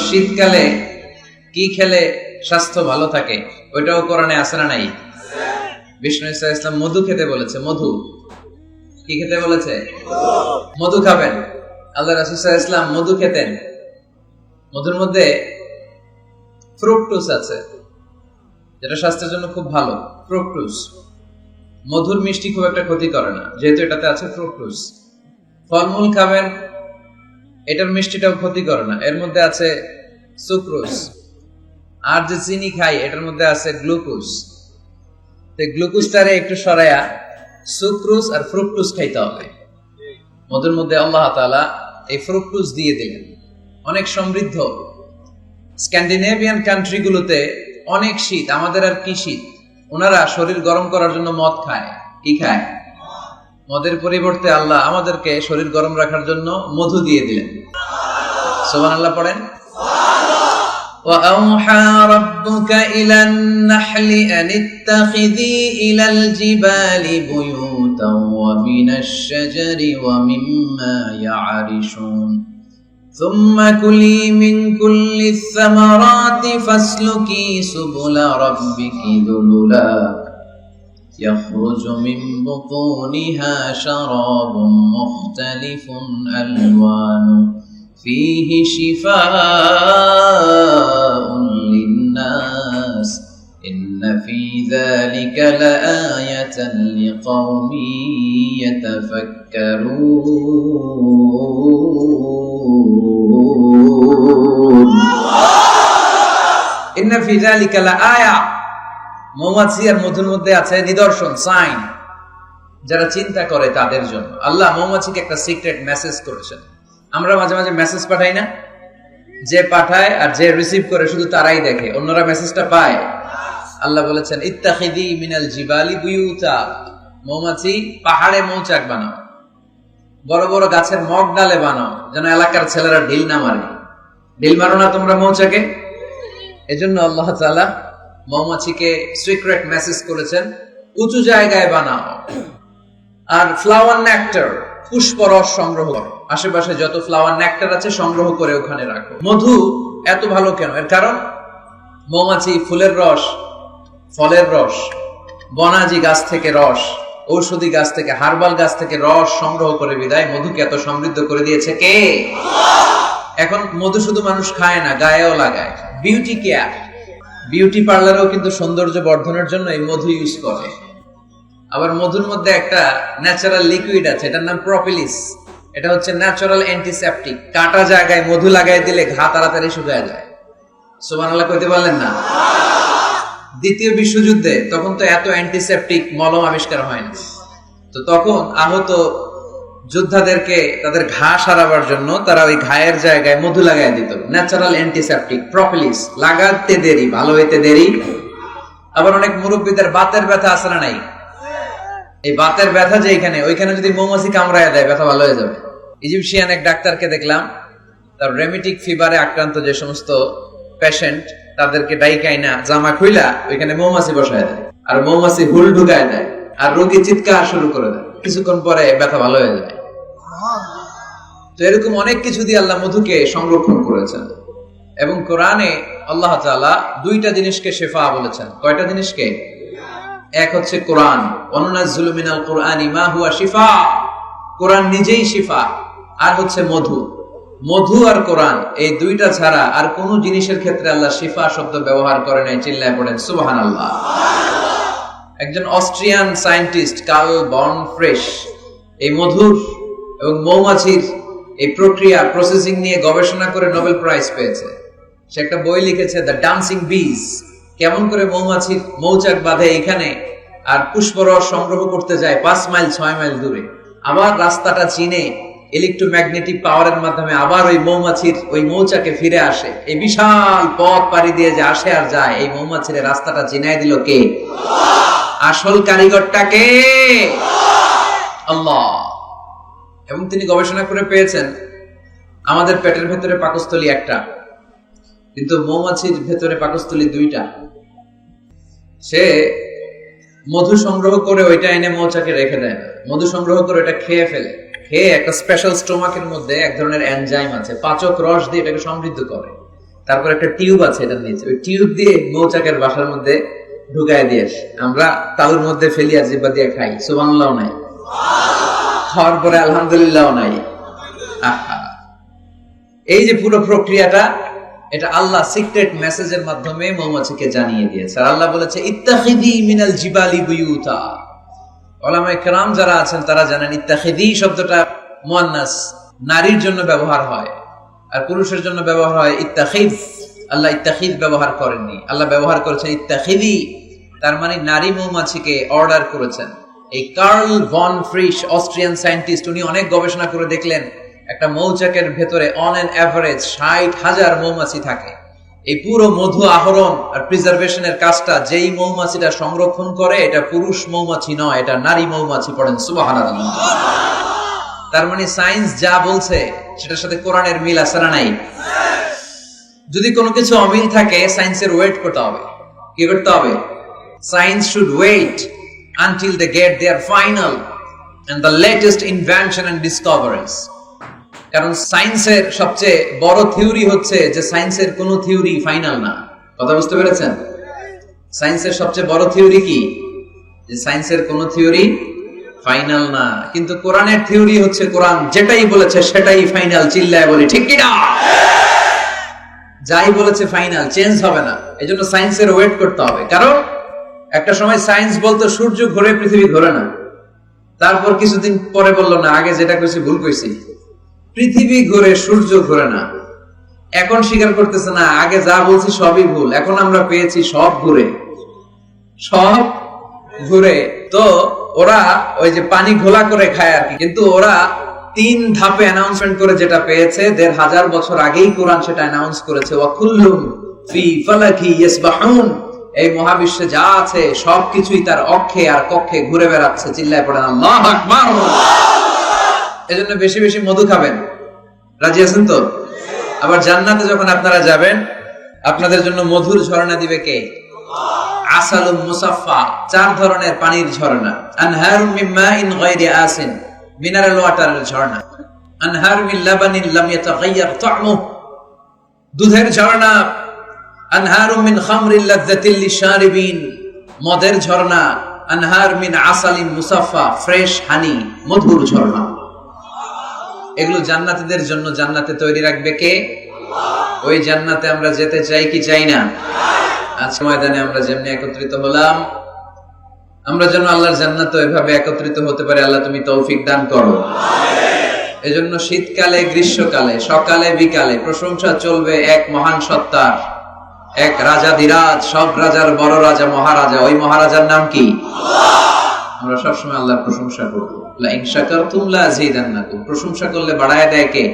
শীতকালে কি খেলে স্বাস্থ্য ভালো থাকে ওইটাও কোরআনে আছে না নাই? বিষ্ণু ঈসা ইসলাম মধু খেতে বলেছে। মধু কি খেতে বলেছে? মধু খাবেন। আল্লাহ রাসূল সাল্লাল্লাহু আলাইহি ওয়াসাল্লাম মধু খেতেন। মধুর মধ্যে ফ্রুকটোজ আছে, যেটা স্বাস্থ্যের জন্য খুব ভালো। ফ্রুকটোজ, মধুর মিষ্টি খুব একটা ক্ষতি করে না, যেহেতু এটাতে আছে ফ্রুকটোজ। ফলমূল খাবেন, এটার মিষ্টিটাও ক্ষতি করে না, এর মধ্যে আছে সুক্রোজ। আর যে চিনি খাই এটার মধ্যে আছে গ্লুকোজ। তো গ্লুকোজটারে একটু সরাইয়া সুক্রোজ আর ফ্রুকটোজ খাইতে হবে। মধুর মধ্যে আল্লাহ তাআলা এই ফ্রুকটোজ দিয়ে দিলেন। অনেক সমৃদ্ধ। স্ক্যান্ডিনেভিয়ান কান্ট্রিগুলোতে অনেক শীত, আমাদের আর কি শীত। ওনারা শরীর গরম করার জন্য মদ খায়। কি খায়? মদের পরিবর্তে আল্লাহ আমাদেরকে শরীর গরম রাখার জন্য মধু দিয়ে দিলেন। সুবহানাল্লাহ পড়েন। وَأَوْحَى رَبُّكَ إِلَى النَّحْلِ أَنِ اتَّخِذِي إِلَى الْجِبَالِ بُيُوتًا وَمِنَ الشَّجَرِ وَمِمَّا يَعْرِشُونَ ثُمَّ كُلِي مِنْ كُلِّ الثَّمَرَاتِ فَاسْلُكِي سُبُلَ رَبِّكِ ذُلُلًا يَخْرُجُ مِنْ بُطُونِهَا شَرَابٌ مُخْتَلِفٌ أَلْوَانُهُ فيه شفاء للناس إن في ذلك لآية لقوم يتفكرون إن في ذلك لآية মৌমাছি আর মধুর মধ্যে আছে নিদর্শন, সাইন, যারা চিন্তা করে তাদের জন্য। আল্লাহ মৌমাছিকে একটা সিক্রেট মেসেজ করেছেন। আমরা মাঝে মাঝে মেসেজ পাঠাই না? যে পাঠায় আর যে রিসিভ করে শুধু তারাই দেখে, অন্যরা মেসেজটা পায়। আল্লাহ বলেছেন ইত্তাখিদি মিনাল জিবালি বুয়ুতা, মৌমাছি পাহাড়ে মৌচাক বানাও, বড় বড় গাছের মগ ডালে বানাও, যেন এলাকার ছেলেরা ঢিল না মারে। ঢিল মারো না তোমরা মৌচাকে। এজন্য আল্লাহ তাআলা মৌমাছিকে সিক্রেট মেসেজ করেছেন, উঁচু জায়গায় বানাও। আর ফ্লাওয়ার নেক্টার, পুষ্পরস সংগ্রহ করো, আশেপাশে যত ফ্লাওয়ার নেক্টার আছে সংগ্রহ করে ওখানে রাখো। মধু এত ভালো কেন? এর কারণ মৌমাছি ফুলের রস, ফলের রস, বনাজি গাছ থেকে রস, ঔষধি গাছ থেকে, হার্বাল গাছ থেকে রস সংগ্রহ করে বিদায় মধুকে এত সমৃদ্ধ করে দিয়েছে কে? এখন মধু শুধু মানুষ খায় না, গায়েও লাগায়। বিউটি কেয়ার, বিউটি পার্লারেও কিন্তু সৌন্দর্য বর্ধনের জন্য এই মধু ইউজ করে। আবার মধুর মধ্যে একটা ন্যাচারাল লিকুইড আছে, এটার নাম প্রোপিলিস। এটা হচ্ছে ন্যাচারাল অ্যান্টিসেপটিক। কাটা জায়গায় মধু লাগাই দিলে ঘা তাড়াতাড়ি শুকিয়ে যায়। সুবহানাল্লাহ কইতে পারলেন না? দ্বিতীয় বিশ্বযুদ্ধে তখন তো এত অ্যান্টিসেপটিক মলম আবিষ্কার হয়নি। তো তখন আহত যোদ্ধাদেরকে তাদের ঘা সারাবার জন্য তারা ওই ঘায়ের জায়গায় মধু লাগাই দিত। Natural antiseptic propolis. লাগাতে দেরি, ভালো হইতে দেরি। আবার অনেক মুরব্বীদের বাতের ব্যথা আছে না নাই? এই বাতের ব্যথা যে এখানে, ওইখানে যদি মৌমাছি কামড়ায় দেয় ব্যথা ভালো হয়ে যাবে। ইজিপশিয়ান এক ডাক্তারকে দেখলাম, তার রেমিটিক ফিভারে আক্রান্ত যে সমস্ত পেশেন্ট তাদেরকে ডাইকাইনা জামা খুইলা ওইখানে মৌমাছি বসায় দেয়, আর মৌমাছি হুল ঢুকায় দেয়, আর রোগী চিৎকার শুরু করে দেয়। কিছুক্ষণ পরে ব্যথা ভালো হয়ে যায়। তো এরকম অনেক কিছু দিয়ে আল্লাহ মধুকে সংরক্ষণ করেছেন। এবং কোরআনে আল্লাহ তাআলা দুইটা জিনিসকে শিফা বলেছেন। কয়টা জিনিসকে? এক হচ্ছে কোরআন, ওয়ানুনাজ্জিলু মিনাল কুরআনি মা হুয়া শিফা, কোরআন নিজেই শিফা। আর হচ্ছে মধু। মধু আর কোরআন এই দুইটা ছাড়া আর কোন জিনিসের ক্ষেত্রে আল্লাহ শিফা শব্দ ব্যবহার করে নাই। চিল্লায় পড়েন সুবহানাল্লাহ। একজন অস্ট্রিয়ান সায়েন্টিস্ট কার্ল বর্ন ফ্রেশ এই মধুর এবং মৌমাছির এই প্রক্রিয়া প্রসেসিং নিয়ে গবেষণা করে নোবেল প্রাইজ পেয়েছে। সে একটা বই লিখেছে, দ্য ডান্সিং বিজ, কেমন করে মৌমাছির মৌচাক বাঁধে এখানে আর পুষ্পরস সংগ্রহ করতে যায় 5 মাইল 6 মাইল দূরে, আবার রাস্তাটা চিনে ইলেকট্রোম্যাগনেটিক পাওয়ারের মাধ্যমে আবার ওই মৌমাছির ওই মৌচাকে ফিরে আসে। এই বিশাল পথ পাড়ি দিয়ে যে আসে আর যায়, এই মৌমাছির রাস্তাটা চিনাই দিল কে? আসল কারিগরটা কে? আল্লাহ। এবং তিনি গবেষণা করে পেয়েছেন আমাদের পেটের ভেতরে পাকস্থলী একটা, কিন্তু মৌমাছির ভেতরে পাকস্থলী দুইটা। সে মধু সংগ্রহ করে ওইটা এনে মৌচাকে রেখে দেয় না, মধু সংগ্রহ করে ওটা খেয়ে ফেলে। খেয়ে একটা স্পেশাল স্টোমাকের মধ্যে এক ধরনের এনজাইম আছে, পাচক রস দিয়ে এটাকে সমৃদ্ধ করে। তারপর একটা টিউব আছে এটার নিচে, ওই টিউব দিয়ে মৌচাকের বাসার মধ্যে ঢুকায় দিয়ে আসে। আমরা তালুর মধ্যে ফেলি আর জিব্বা দিয়ে খাই, সুবহানাল্লাহ নাই, খাওয়ার পরে আলহামদুলিল্লাহ নাই। আহা, এই যে পুরো প্রক্রিয়াটা, এটা আল্লাহ সিক্রেট মেসেজের মাধ্যমে মৌমাছিকে জানিয়ে দিয়েছে। আর আল্লাহ বলেছে ইত্তাখিদি মিনাল জিবালি বুয়ুতা। উলামায়ে কেরাম যারা আছেন তারা জানেন ইত্তাখিদি শব্দটা মুয়ান্নাস, নারীর জন্য ব্যবহার হয়, আর পুরুষের জন্য ব্যবহার হয় ইত্তাখিদ। আল্লাহ ইত্তাখিদ ব্যবহার করেননি, আল্লাহ ব্যবহার করেছেন ইত্তাখিদি। তার মানে নারী মৌমাছিকে অর্ডার করেছেন। এই Karl von Frisch, Austrian scientist, উনি অনেক গবেষণা করে দেখলেন একটা মৌচাকের ভেতরে অন এন এভারেজ 60,000 মৌমাছি থাকে। এই পুরো মধু আহরণ আর প্রিজার্ভেশনের কাজটা যেই মৌমাছিটা সংরক্ষণ করে, এটা পুরুষ মৌমাছি নয়, এটা নারী মৌমাছি। পড়েন সুবহানাল্লাহ। তার মানে সায়েন্স যা বলছে সেটার সাথে কোরআনের মিল আছে না নাই? যদি কোনো কিছু অমিল থাকে, সায়েন্সের ওয়েট করতে হবে। কি করতে হবে? Science should wait until they get their final and the latest invention and discoveries. কারণ সায়েন্সের সবচেয়ে বড় থিওরি হচ্ছে যে সায়েন্সের কোনো থিওরি ফাইনাল না। কথা বুঝতে পেরেছেন? সায়েন্সের সবচেয়ে বড় থিওরি কি? যে সায়েন্সের কোনো থিওরি ফাইনাল না। কিন্তু কোরআনের থিওরি হচ্ছে কোরআন যেটাই বলেছে সেটাই ফাইনাল। চিল্লায় বলি ঠিক কি না? যাই বলেছে ফাইনাল, চেঞ্জ হবে না। এজন্য সায়েন্সের ওয়েট করতে হবে। কারণ একটা সময় সায়েন্স বলতো সূর্য ঘোরে, পৃথিবী ঘোরে না। তারপর কিছুদিন পরে বললো না, আগে যেটা কইছি ভুল কইছি, পৃথিবী ঘোরে, সূর্য ঘোরে না। এখন স্বীকার করতেছে না, আগে যা বলছি সবই ভুল। এখন আমরা পেয়েছি সব ঘুরে, সব ঘুরে। তো ওরা ওই যে পানি ঘোলা করে খায় আর কি, কিন্তু ওরা 3 ধাপে অ্যানাউন্সমেন্ট করে যেটা পেয়েছে, 1500 বছর আগেই কোরআন সেটা অ্যানাউন্স করেছে। ওয়া কুল্লুম ফি ফালাকি ইয়াসবাহুন। এই মহাবিশ্বে যা আছে সবকিছুই তার অক্ষে আর কক্ষে ঘুরে বেড়াচ্ছে। চিল্লায় পড়েন আল্লাহু আকবার। এজন্য বেশি বেশি মধু খাবেন। রাজি আছেন তো? আবার জান্নাতে যখন আপনারা যাবেন, আপনাদের জন্য মধুর ঝর্ণা দিবে কে? আসালুম মুসাফফা, 4 ধরনের পানির ঝর্ণা। আনহারুম মিন মাইন গায়রি আসিন, মিনারেল ওয়াটারের ঝর্ণা। আনহার মিন লাবানিন লাম ইয়াতাগায়্যার তা'মুহু, দুধের ঝর্ণা। আনহারুম মিন খামরিল লাযযাতিল লিশারিবিন, মদের ঝর্ণা। আনহার মিন আসালিন মুসাফফা, ফ্রেশ হানি, মধুর ঝর্ণা। এগুলো জান্নাতীদের জন্য জান্নাতে তৈরি রাখবে কে? আল্লাহ। ওই জান্নাতে আমরা যেতে চাই কি চাই না? আজকে ময়দানে আমরা যেমনি একত্রিত হলাম, আমরা যেন আল্লাহর জান্নাতে এভাবে একত্রিত হতে পারে। আল্লাহ তুমি তৌফিক দান করো। এজন্য শীতকালে, গ্রীষ্মকালে, সকালে বিকালে প্রশংসা চলবে এক মহান সত্তার, এক রাজাধিরাজ, সব রাজার বড় রাজা, মহারাজা। ওই মহারাজার নাম কি? আল্লাহ। আমরা সবসময় আল্লাহর প্রশংসা করবো। লা ইন শাকারতুম লা আযীদান্নাকুম। প্রশংসা করলে বাড়ায় দেয় কে?